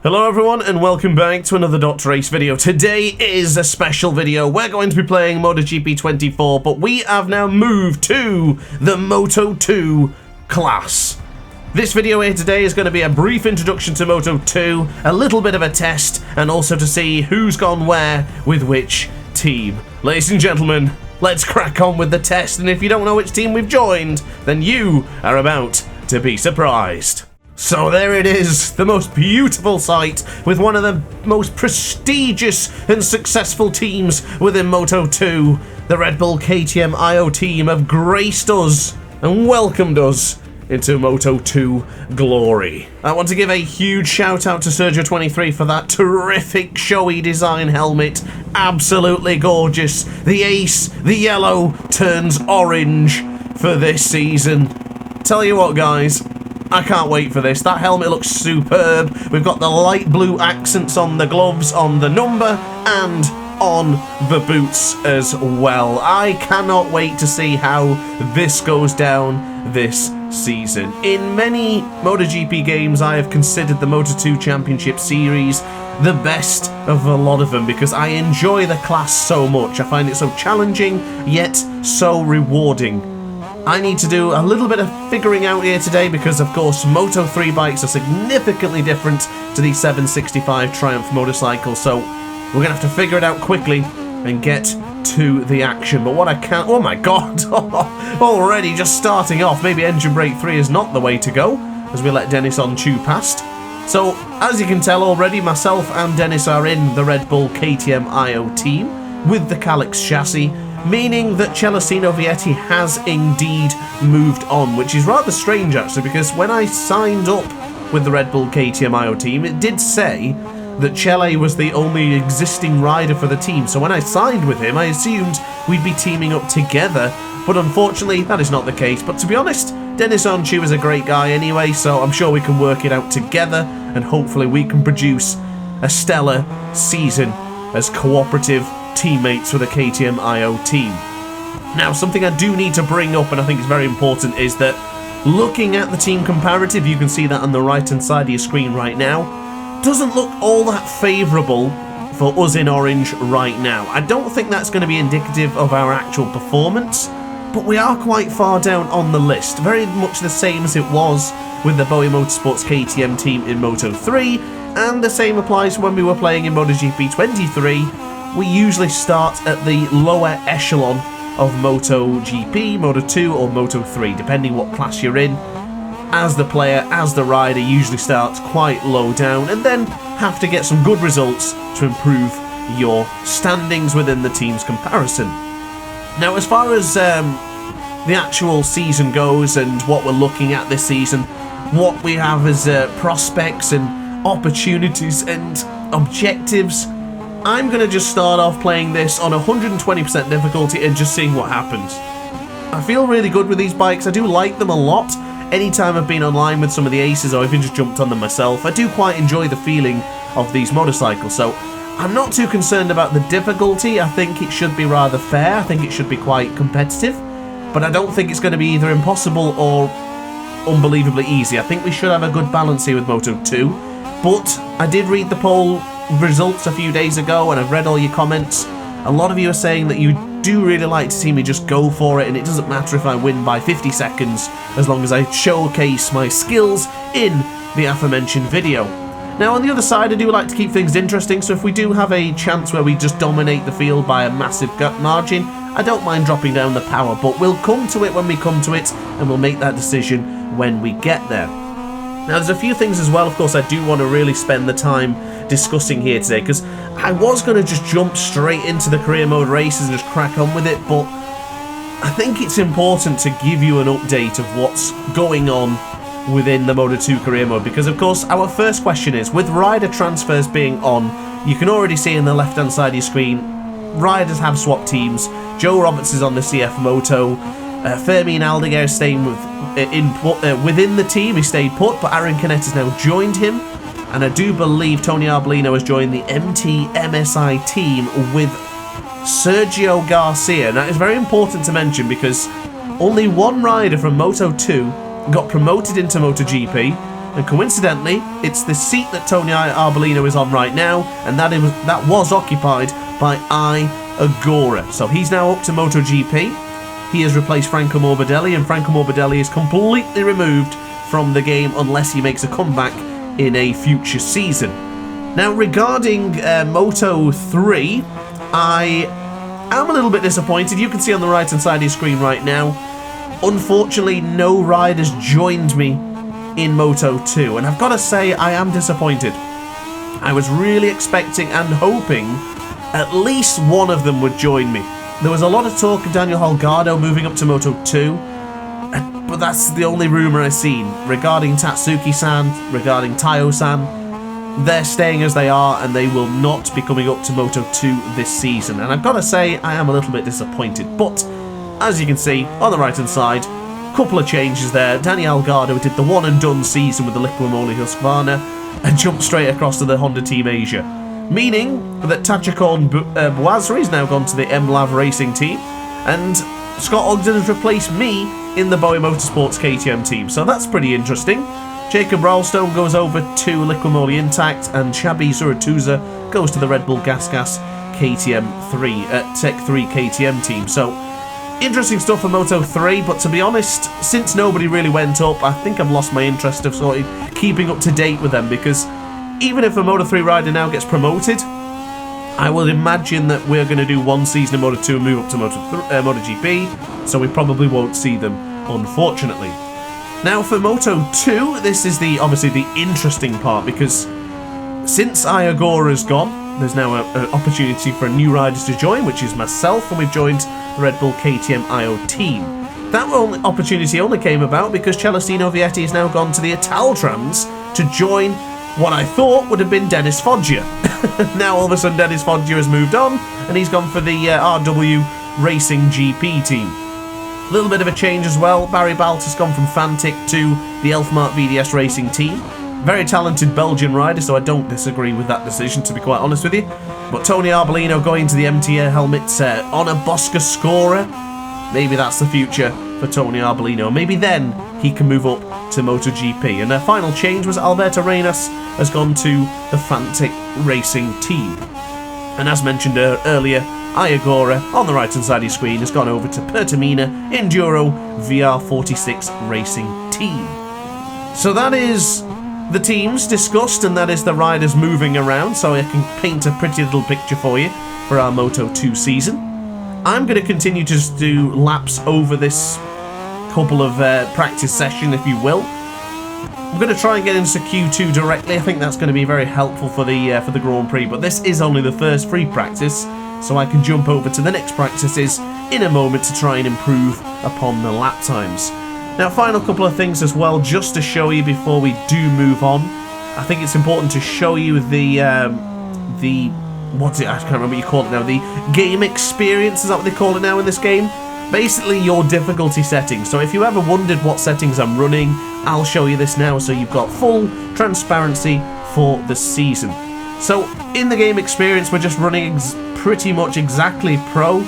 Hello everyone and welcome back to another DrAce video. Today is a special video. We're going to be playing MotoGP 24, but we have now moved to the Moto2 class. This video here today is going to be a brief introduction to Moto2, a little bit of a test, and also to see who's gone where with which team. Ladies and gentlemen, let's crack on with the test, and if you don't know which team we've joined, then you are about to be surprised. So there it is, the most beautiful sight with one of the most prestigious and successful teams within Moto2. The Redbull KTM Ajo team have graced us and welcomed us into Moto2 glory. I want to give a huge shout out to Sergio23 for that terrific showy design helmet. Absolutely gorgeous. The ace, the yellow, turns orange for this season. Tell you what guys, I can't wait for this. That helmet looks superb. We've got the light blue accents on the gloves, on the number, and on the boots as well. I cannot wait to see how this goes down this season. In many MotoGP games, I have considered the Moto2 Championship Series the best of a lot of them because I enjoy the class so much. I find it so challenging, yet so rewarding. I need to do a little bit of figuring out here today because, of course, Moto3 bikes are significantly different to the 765 Triumph motorcycle, so we're going to have to figure it out quickly and get to the action. But what I can't... Oh my god! Already just starting off. Maybe engine brake 3 is not the way to go, as we let Dennis on chew past. So, as you can tell already, myself and Dennis are in the Redbull KTM Ajo team with the Calyx chassis, meaning that Celestino Vietti has indeed moved on, which is rather strange actually, because when I signed up with the Redbull KTM Ajo team, it did say that Chele was the only existing rider for the team, so when I signed with him, I assumed we'd be teaming up together, but unfortunately, that is not the case. But to be honest, Dennis Onchu is a great guy anyway, so I'm sure we can work it out together, and hopefully we can produce a stellar season as cooperative teammates for the KTM Ajo team. Now, something I do need to bring up, and I think it's very important, is that looking at the team comparative, you can see that on the right hand side of your screen right now, doesn't look all that favourable for us in orange right now. I don't think that's going to be indicative of our actual performance, but we are quite far down on the list, very much the same as it was with the Bowie Motorsports KTM team in Moto3, and the same applies when we were playing in MotoGP 23. We usually start at the lower echelon of MotoGP, Moto2 or Moto3, depending what class you're in. As the player, as the rider, usually starts quite low down and then have to get some good results to improve your standings within the team's comparison. Now, as far as the actual season goes and what we're looking at this season, what we have as prospects and opportunities and objectives, I'm going to just start off playing this on 120% difficulty and just seeing what happens. I feel really good with these bikes. I do like them a lot. Anytime I've been online with some of the aces or even just jumped on them myself, I do quite enjoy the feeling of these motorcycles. So I'm not too concerned about the difficulty. I think it should be rather fair. I think it should be quite competitive. But I don't think it's going to be either impossible or unbelievably easy. I think we should have a good balance here with Moto2. But I did read the poll results a few days ago and I've read all your comments. A lot of you are saying that you do really like to see me just go for it and it doesn't matter if I win by 50 seconds as long as I showcase my skills in the aforementioned video. Now on the other side, I do like to keep things interesting, so if we do have a chance where we just dominate the field by a massive gut margin, I don't mind dropping down the power, but we'll come to it when we come to it and we'll make that decision when we get there. Now there's a few things as well, of course, I do want to really spend the time discussing here today, because I was going to just jump straight into the career mode races and just crack on with it, but I think it's important to give you an update of what's going on within the Moto2 career mode, because of course our first question is, with rider transfers being on, you can already see in the left hand side of your screen, riders have swapped teams. Joe Roberts is on the CF Moto, Fermin Aldeguer staying within the team, he stayed put, but Aaron Canet has now joined him. And I do believe Tony Arbolino has joined the MT MSI team with Sergio Garcia. Now, it's very important to mention because only one rider from Moto2 got promoted into MotoGP, And coincidentally, it's the seat that Tony Arbolino is on right now, and that was occupied by Agora. So he's now up to MotoGP. He has replaced Franco Morbidelli, and Franco Morbidelli is completely removed from the game unless he makes a comeback in a future season. Now, regarding Moto3, I am a little bit disappointed. You can see on the right-hand side of your screen right now, unfortunately, no riders joined me in Moto2, and I've got to say, I am disappointed. I was really expecting and hoping at least one of them would join me. There was a lot of talk of Daniel Holgado moving up to Moto2, but that's the only rumour I've seen. Regarding Tatsuki-san, regarding Tayo-san, they're staying as they are, and they will not be coming up to Moto2 this season. And I've got to say, I am a little bit disappointed. But, as you can see, on the right-hand side, couple of changes there. Daniel Holgado did the one-and-done season with the Liqui Husqvarna and jumped straight across to the Honda Team Asia. Meaning that Tachikon Bouazri has now gone to the MLAV Racing team, and Scott Ogden has replaced me in the Bowie Motorsports KTM team. So that's pretty interesting. Jacob Ralstone goes over to Liqui Intact, and Shabi Suratuza goes to the Red Bull Gas KTM 3 Tech 3 KTM team. So interesting stuff for Moto3, but to be honest, since nobody really went up, I think I've lost my interest of sort of keeping up to date with them, because even if a Moto3 rider now gets promoted, I will imagine that we're going to do one season in Moto2 and move up to MotoGP, so we probably won't see them, unfortunately. Now for Moto2, this is obviously the interesting part, because since Iagora's gone, there's now an opportunity for new riders to join, which is myself, and we've joined the Red Bull KTM Ajo team. That opportunity only came about because Celestino Vietti has now gone to the Italtrans to join what I thought would have been Dennis Foggia. Now all of a sudden Dennis Foggia has moved on, and he's gone for the RW Racing GP team. A little bit of a change as well. Barry Balt has gone from Fantic to the Elfmark VDS Racing team. Very talented Belgian rider, so I don't disagree with that decision, to be quite honest with you. But Tony Arbolino going to the MTA helmet on a Bosca scorer. Maybe that's the future for Tony Arbolino. Maybe then he can move up to MotoGP. And their final change was Alberto Reinas has gone to the Fantic Racing team. And as mentioned earlier, Iagora, on the right-hand side of your screen, has gone over to Pertamina Enduro VR46 Racing team. So that is the teams discussed, and that is the riders moving around, so I can paint a pretty little picture for you for our Moto2 season. I'm going to continue to just do laps over this couple of practice session, if you will. I'm going to try and get into Q2 directly. I think that's going to be very helpful for the Grand Prix, but this is only the first free practice, so I can jump over to the next practices in a moment to try and improve upon the lap times. Now, final couple of things as well, just to show you before we do move on. I think it's important to show you what's it? I can't remember what you call it now. The game experience, is that what they call it now in this game? Basically, your difficulty settings. So if you ever wondered what settings I'm running, I'll show you this now, so you've got full transparency for the season. So in the game experience, we're just running pretty much exactly Pro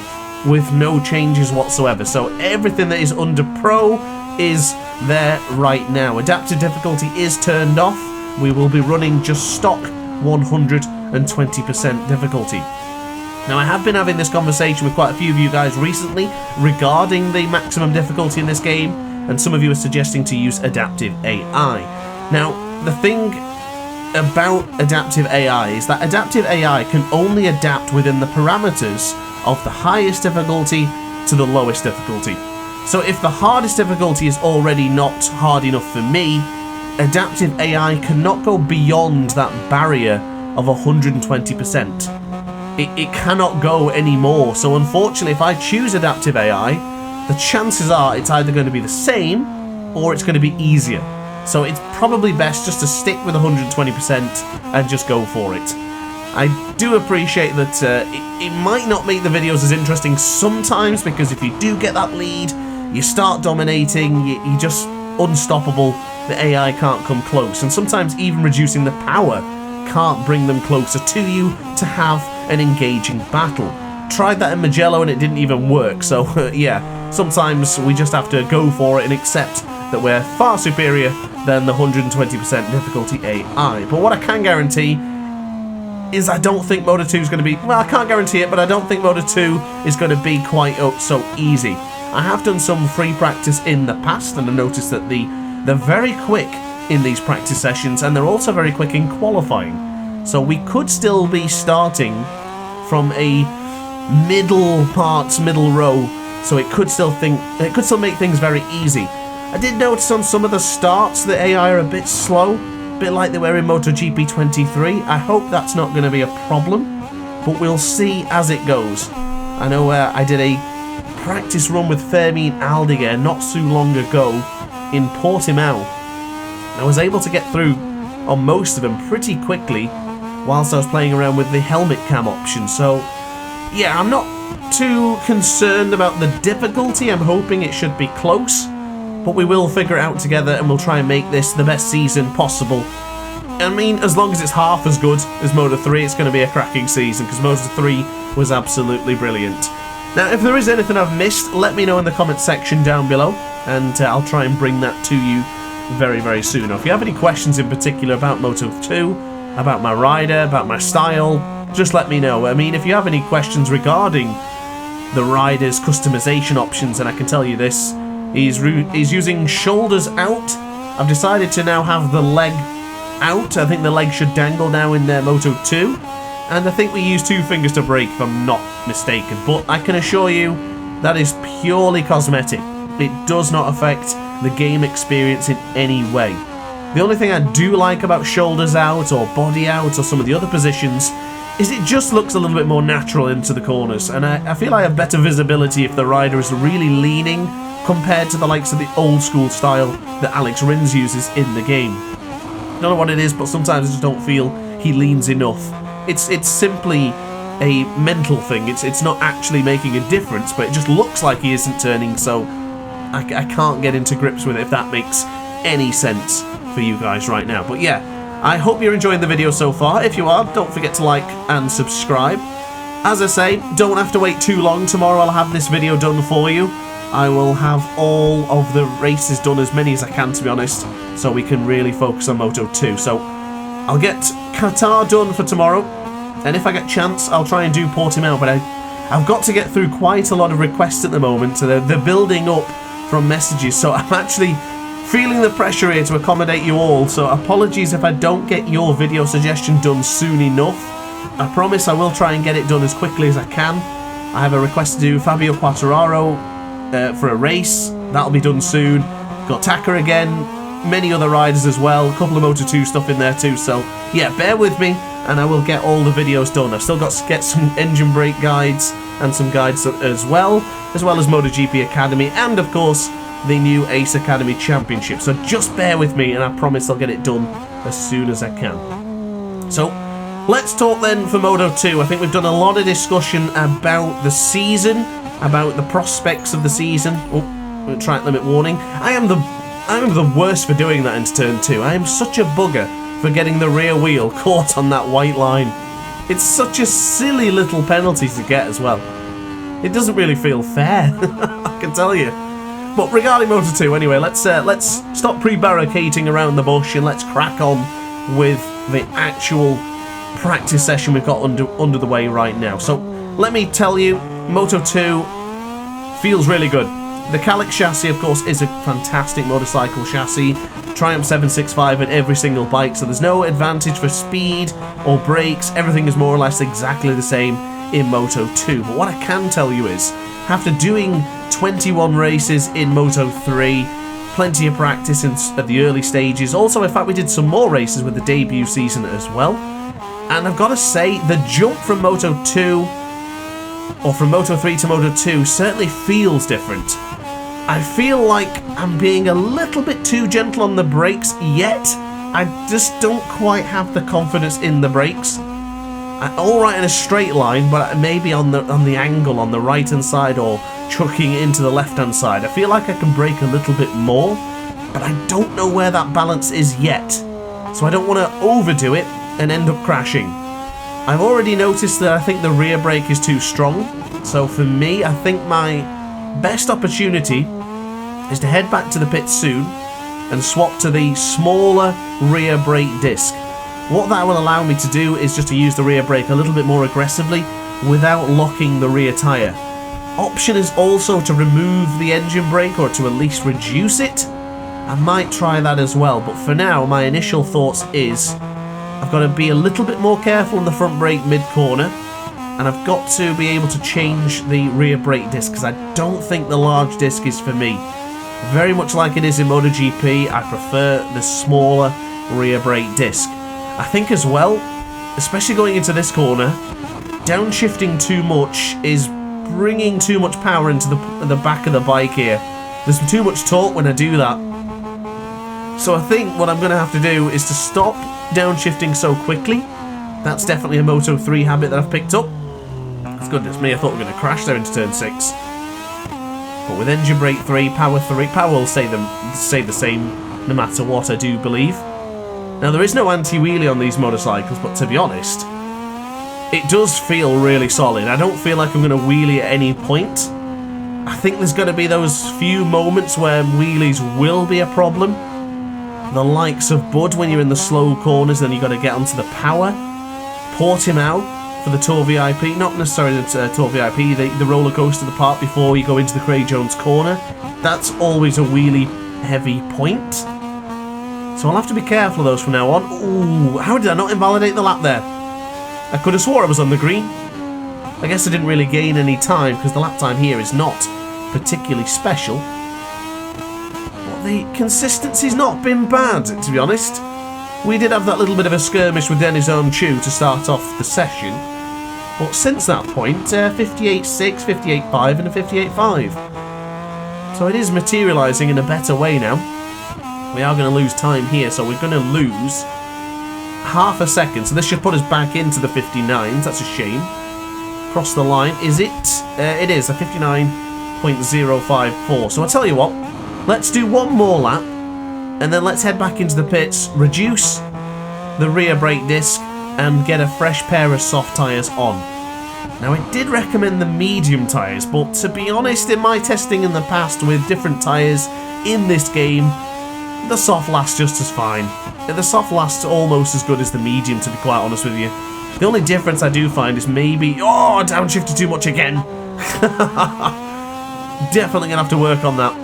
with no changes whatsoever. So everything that is under Pro is there right now. Adaptive difficulty is turned off. We will be running just stock 120% difficulty. Now, I have been having this conversation with quite a few of you guys recently regarding the maximum difficulty in this game, and some of you are suggesting to use adaptive AI. Now, the thing about adaptive AI is that adaptive AI can only adapt within the parameters of the highest difficulty to the lowest difficulty. So if the hardest difficulty is already not hard enough for me, adaptive AI cannot go beyond that barrier of 120%. It cannot go any more. So unfortunately, if I choose adaptive AI, the chances are it's either going to be the same or it's going to be easier. So it's probably best just to stick with 120% and just go for it. I do appreciate that it might not make the videos as interesting sometimes, because if you do get that lead, you start dominating, you're just unstoppable, the AI can't come close, and sometimes even reducing the power can't bring them closer to you to have an engaging battle. Tried that in Mugello and it didn't even work, so yeah, sometimes we just have to go for it and accept that that we're far superior than the 120% difficulty AI. But what I can guarantee is I don't think Moto2 is going to be... Well, I can't guarantee it, but I don't think Moto2 is going to be quite so easy. I have done some free practice in the past, and I noticed that they're very quick in these practice sessions, and they're also very quick in qualifying. So we could still be starting from a middle row, so it could still make things very easy. I did notice on some of the starts the AI are a bit slow, a bit like they were in MotoGP 23. I hope that's not going to be a problem, but we'll see as it goes. I know I did a practice run with Fermin Aldiger not too long ago in Portimao. I was able to get through on most of them pretty quickly whilst I was playing around with the helmet cam option. So yeah, I'm not too concerned about the difficulty. I'm hoping it should be close, but we will figure it out together and we'll try and make this the best season possible. I mean, as long as it's half as good as Moto3, it's going to be a cracking season, because Moto3 was absolutely brilliant. Now, if there is anything I've missed, let me know in the comment section down below, and I'll try and bring that to you very, very soon. Or if you have any questions in particular about Moto2, about my rider, about my style, just let me know. I mean, if you have any questions regarding the rider's customization options, and I can tell you this, he's using shoulders out. I've decided to now have the leg out. I think the leg should dangle now in Moto2. And I think we use 2 fingers to brake, if I'm not mistaken. But I can assure you, that is purely cosmetic. It does not affect the game experience in any way. The only thing I do like about shoulders out, or body out, or some of the other positions, is it just looks a little bit more natural into the corners. And I feel I have better visibility if the rider is really leaning, compared to the likes of the old school style that Alex Rins uses in the game. I don't know what it is, but sometimes I just don't feel he leans enough. It's simply a mental thing. It's not actually making a difference, but it just looks like he isn't turning, so I can't get into grips with it, if that makes any sense for you guys right now. But yeah, I hope you're enjoying the video so far. If you are, don't forget to like and subscribe. As I say, don't have to wait too long. Tomorrow I'll have this video done for you. I will have all of the races done, as many as I can, to be honest, so we can really focus on Moto2. So I'll get Qatar done for tomorrow, and if I get a chance, I'll try and do Portimao, but I've got to get through quite a lot of requests at the moment, so they're building up from messages, so I'm actually feeling the pressure here to accommodate you all, so apologies if I don't get your video suggestion done soon enough. I promise I will try and get it done as quickly as I can. I have a request to do Fabio Quartararo for a race. That'll be done soon. Got Taka again, many other riders as well, a couple of Moto2 stuff in there too, so yeah, bear with me and I will get all the videos done. I've still got to get some engine brake guides and some guides as well as MotoGP Academy, and of course the new Ace Academy Championship. So just bear with me and I promise I'll get it done as soon as I can. So let's talk then for Moto2. I think we've done a lot of discussion about the season, about the prospects of the season. Oh, track limit warning. I am the worst for doing that into turn 2. I am such a bugger for getting the rear wheel caught on that white line. It's such a silly little penalty to get as well. It doesn't really feel fair, I can tell you. But regarding Moto2 anyway, let's stop pre-barricading around the bush and let's crack on with the actual practice session we've got under the way right now. So let me tell you, Moto2 feels really good. The Calyx chassis, of course, is a fantastic motorcycle chassis. Triumph 765 in every single bike, so there's no advantage for speed or brakes. Everything is more or less exactly the same in Moto2. But what I can tell you is, after doing 21 races in Moto3, plenty of practice at the early stages. Also, in fact, we did some more races with the debut season as well. And I've got to say, the jump from Moto2, or from Moto3 to Moto2, certainly feels different. I feel like I'm being a little bit too gentle on the brakes, yet I just don't quite have the confidence in the brakes. All right in a straight line, but maybe on the angle on the right hand side or chucking into the left hand side. I feel like I can brake a little bit more, but I don't know where that balance is yet. So I don't want to overdo it and end up crashing. I've already noticed that I think the rear brake is too strong. So for me, I think my best opportunity is to head back to the pit soon, and swap to the smaller rear brake disc. What that will allow me to do is just to use the rear brake a little bit more aggressively without locking the rear tyre. Option is also to remove the engine brake, or to at least reduce it. I might try that as well, but for now my initial thoughts is I've got to be a little bit more careful on the front brake mid-corner, and I've got to be able to change the rear brake disc, because I don't think the large disc is for me. Very much like it is in MotoGP, I prefer the smaller rear brake disc. I think as well, especially going into this corner, downshifting too much is bringing too much power into the back of the bike here. There's too much torque when I do that. So I think what I'm going to have to do is to stop downshifting so quickly. That's definitely a Moto3 habit that I've picked up. Goodness me, I thought we were going to crash there into turn 6. But with engine brake 3, power will stay the same no matter what, I do believe. Now, there is no anti-wheelie on these motorcycles, but to be honest, it does feel really solid. I don't feel like I'm going to wheelie at any point. I think there's going to be those few moments where wheelies will be a problem. The likes of Bud when you're in the slow corners, then you've got to get onto the power. Portimao for the Tour VIP, not necessarily the Tour VIP, the roller coaster, the part before you go into the Craig Jones corner. That's always a wheelie heavy point. So I'll have to be careful of those from now on. Ooh, how did I not invalidate the lap there? I could have swore I was on the green. I guess I didn't really gain any time because the lap time here is not particularly special. But the consistency's not been bad, to be honest. We did have that little bit of a skirmish with Denis Chu to start off the session. But since that point, 58.6, 58.5 and a 58.5. So it is materialising in a better way now. We are going to lose time here, so we're going to lose half a second. So this should put us back into the 59s. That's a shame. Cross the line. Is it? It is a 59.054. So I'll tell you what. Let's do one more lap, and then let's head back into the pits, reduce the rear brake disc, and get a fresh pair of soft tyres on. Now, I did recommend the medium tyres, but to be honest, in my testing in the past with different tyres in this game, the soft lasts just as fine. The soft lasts almost as good as the medium, to be quite honest with you. The only difference I do find is maybe... Oh, downshifted too much again. Definitely going to have to work on that.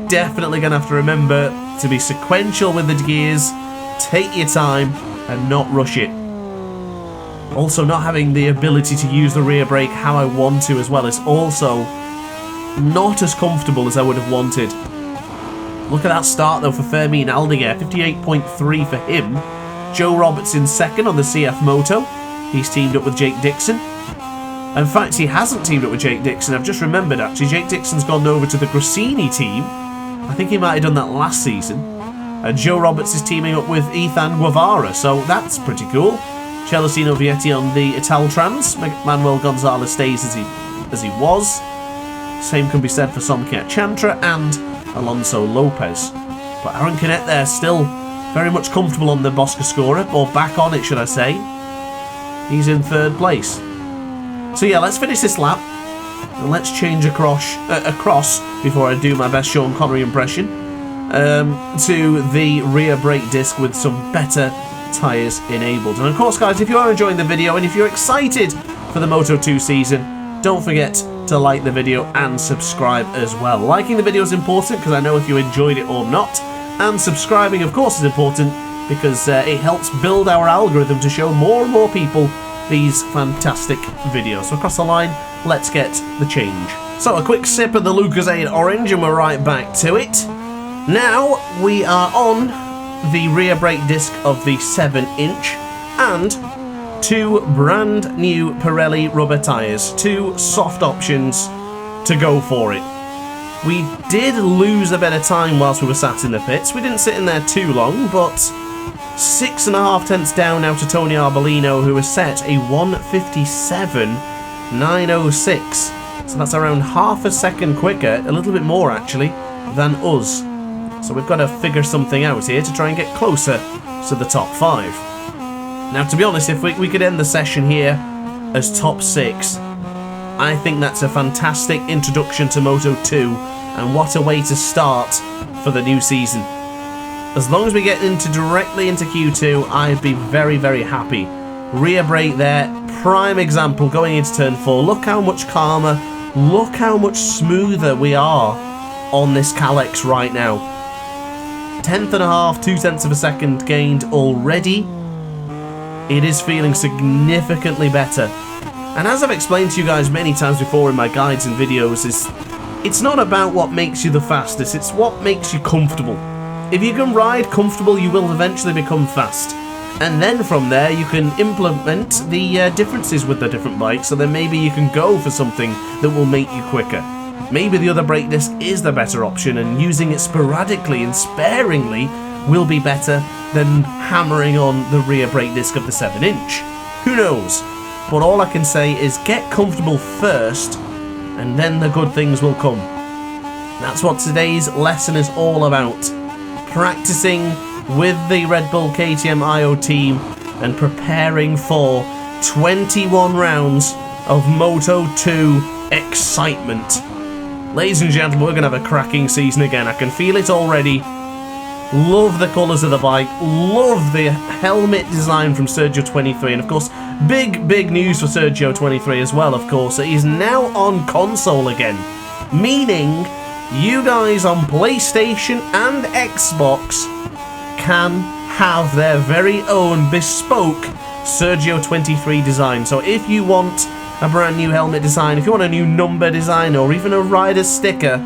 Definitely going to have to remember to be sequential with the gears, take your time, and not rush it. Also, not having the ability to use the rear brake how I want to as well is also not as comfortable as I would have wanted. Look at that start though for Fermin Aldeguer, 58.3 for him. Joe Roberts in second on the CF Moto. He's teamed up with Jake Dixon. In fact, he hasn't teamed up with Jake Dixon. I've just remembered actually, Jake Dixon's gone over to the Grassini team. I think he might have done that last season. And Joe Roberts is teaming up with Ethan Guevara, so that's pretty cool. Celestino Vietti on the Italtrans. Manuel Gonzalez stays as he was. Same can be said for Somkiat Chantra and Alonso Lopez. But Aaron Canet there still very much comfortable on the Boscascora, or back on it should I say. He's in third place. So yeah, let's finish this lap and let's change across before I do my best Sean Connery impression to the rear brake disc with some better tyres enabled. And of course guys, if you are enjoying the video and if you're excited for the Moto2 season, don't forget to like the video and subscribe as well. Liking the video is important because I know if you enjoyed it or not, and subscribing of course is important because it helps build our algorithm to show more and more people these fantastic videos. So across the line, let's get the change. So a quick sip of the Lucozade Orange and we're right back to it. Now we are on the rear brake disc of the 7-inch and two brand new Pirelli rubber tyres, two soft options to go for it. We did lose a bit of time whilst we were sat in the pits. We didn't sit in there too long, but 6.5 tenths down now to Tony Arbolino, who has set a 1:57.906. So that's around half a second quicker, a little bit more actually, than us. So we've got to figure something out here to try and get closer to the top 5. Now, to be honest, if we could end the session here as top 6, I think that's a fantastic introduction to Moto2, and what a way to start for the new season. As long as we get directly into Q2, I'd be very, very happy. Rear brake there, prime example going into turn 4. Look how much calmer, look how much smoother we are on this Calyx right now. 10th and a half, 2/10 of a second gained already. It is feeling significantly better. And as I've explained to you guys many times before in my guides and videos, it's not about what makes you the fastest, it's what makes you comfortable. If you can ride comfortable, you will eventually become fast. And then from there, you can implement the differences with the different bikes, so then maybe you can go for something that will make you quicker. Maybe the other brake disc is the better option, and using it sporadically and sparingly will be better than hammering on the rear brake disc of the 7-inch. Who knows? But all I can say is get comfortable first, and then the good things will come. That's what today's lesson is all about. Practicing with the Redbull KTM Ajo team and preparing for 21 rounds of Moto2 excitement. Ladies and gentlemen, we're going to have a cracking season again. I can feel it already. Love the colours of the bike. Love the helmet design from Sergio23. And of course, big news for Sergio23 as well, of course. He's now on console again. Meaning, you guys on PlayStation and Xbox can have their very own bespoke Sergio23 design. So if you want a brand new helmet design, if you want a new number design, or even a rider sticker,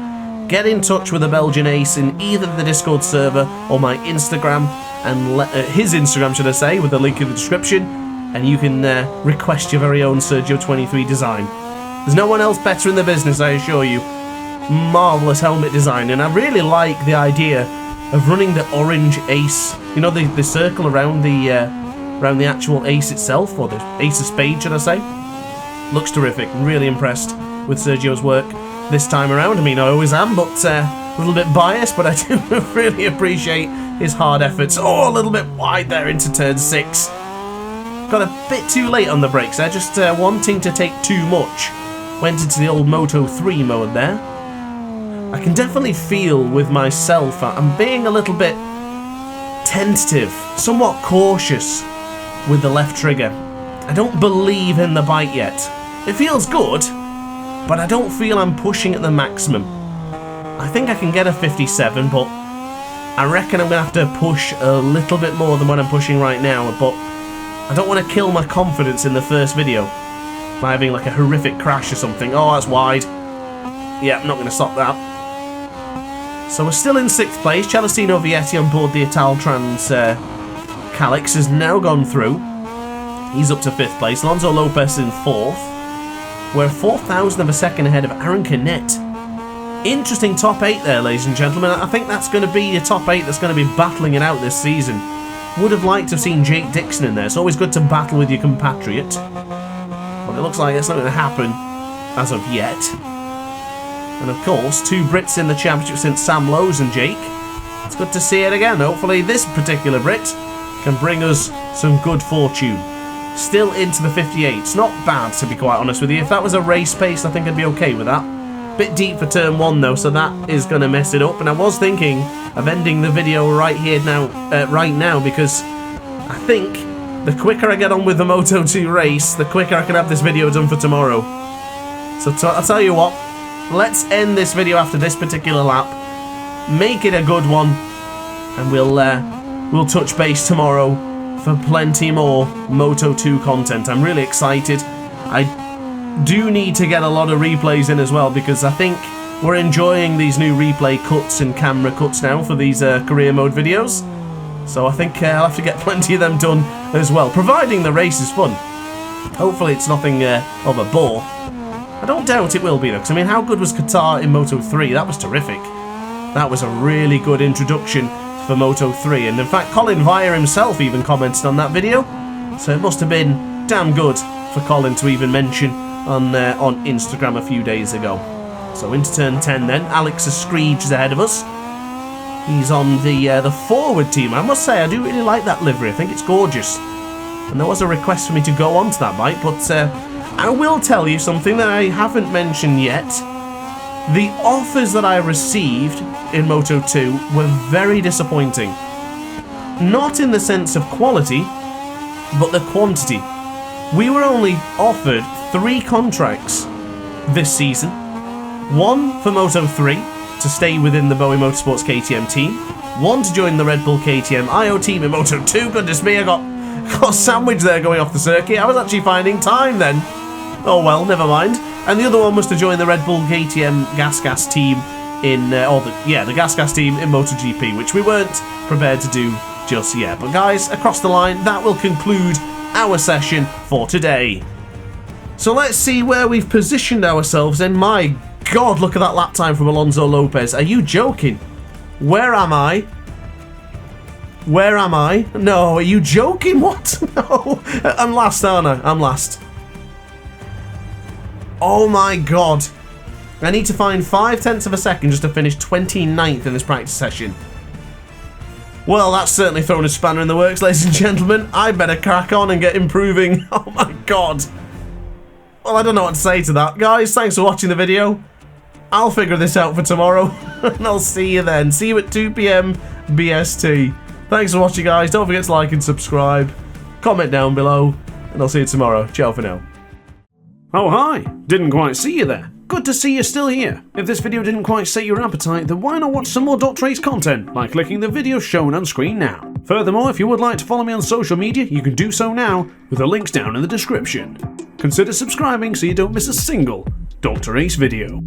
get in touch with the Belgian Ace in either the Discord server or my Instagram, and his Instagram, should I say, with the link in the description, and you can request your very own Sergio23 design. There's no one else better in the business, I assure you. Marvellous helmet design, and I really like the idea of running the orange Ace, you know, the circle around the actual Ace itself, or the Ace of Spades, should I say. Looks terrific. Really impressed with Sergio's work this time around. I mean, I always am, but a little bit biased, but I do really appreciate his hard efforts. Oh, a little bit wide there into turn 6. Got a bit too late on the brakes there, just wanting to take too much. Went into the old Moto3 mode there. I can definitely feel with myself, I'm being a little bit tentative, somewhat cautious with the left trigger. I don't believe in the bike yet. It feels good, but I don't feel I'm pushing at the maximum. I think I can get a 57, but I reckon I'm going to have to push a little bit more than what I'm pushing right now, but I don't want to kill my confidence in the first video by having like a horrific crash or something. Oh, that's wide. Yeah, I'm not going to stop that. So we're still in 6th place. Celestino Vietti on board the Italtrans Calyx has now gone through. He's up to 5th place. Alonso Lopez in 4th. We're 4,000 of a second ahead of Aaron Canet. Interesting top 8 there, ladies and gentlemen. I think that's going to be a top 8 that's going to be battling it out this season. Would have liked to have seen Jake Dixon in there. It's always good to battle with your compatriot. But it looks like it's not going to happen as of yet. And of course, 2 Brits in the championship since Sam Lowes and Jake. It's good to see it again. Hopefully this particular Brit can bring us some good fortune. Still into the 58. It's not bad, to be quite honest with you. If that was a race pace, I think I'd be okay with that. Bit deep for turn 1 though, so that is going to mess it up. And I was thinking of ending the video right now, because I think the quicker I get on with the Moto2 race, the quicker I can have this video done for tomorrow. So I'll tell you what, let's end this video after this particular lap, make it a good one, and we'll touch base tomorrow for plenty more Moto2 content. I'm really excited. I do need to get a lot of replays in as well, because I think we're enjoying these new replay cuts and camera cuts now for these career mode videos. So I think I'll have to get plenty of them done as well, providing the race is fun. Hopefully it's nothing of a bore. I don't doubt it will be though, because I mean, how good was Qatar in Moto3? That was terrific. That was a really good introduction for Moto3, and in fact Colin Vire himself even commented on that video, so it must have been damn good for Colin to even mention on Instagram a few days ago. So into turn 10 then. Alex Escreech is ahead of us. He's on the forward team. I must say, I do really like that livery. I think it's gorgeous. And there was a request for me to go onto that bike, but I will tell you something that I haven't mentioned yet. The offers that I received in Moto2 were very disappointing. not in the sense of quality, but the quantity. We were only offered 3 contracts this season. 1 for Moto3 to stay within the Bowie Motorsports KTM team. 1 to join the Redbull KTM Ajo team in Moto2. Goodness me, I got sandwiched there going off the circuit. I was actually finding time then. Oh well, never mind. And the other one was to join the Redbull KTM Gas team in, the Gas team in MotoGP, which we weren't prepared to do just yet. But guys, across the line, that will conclude our session for today. So let's see where we've positioned ourselves in. My God, look at that lap time from Alonso Lopez. Are you joking? Where am I? Where am I? No, are you joking? What? No. I'm last, aren't I? I'm last. Oh my God. I need to find 0.5 of a second just to finish 29th in this practice session. Well, that's certainly thrown a spanner in the works, ladies and gentlemen. I better crack on and get improving. Oh my God. Well, I don't know what to say to that. Guys, thanks for watching the video. I'll figure this out for tomorrow. And I'll see you then. See you at 2 PM BST. Thanks for watching, guys. Don't forget to like and subscribe. Comment down below. And I'll see you tomorrow. Ciao for now. Oh, hi. Didn't quite see you there. Good to see you're still here. If this video didn't quite sate your appetite, then why not watch some more DrAce content by clicking the video shown on screen now. Furthermore, if you would like to follow me on social media, you can do so now with the links down in the description. Consider subscribing so you don't miss a single DrAce video.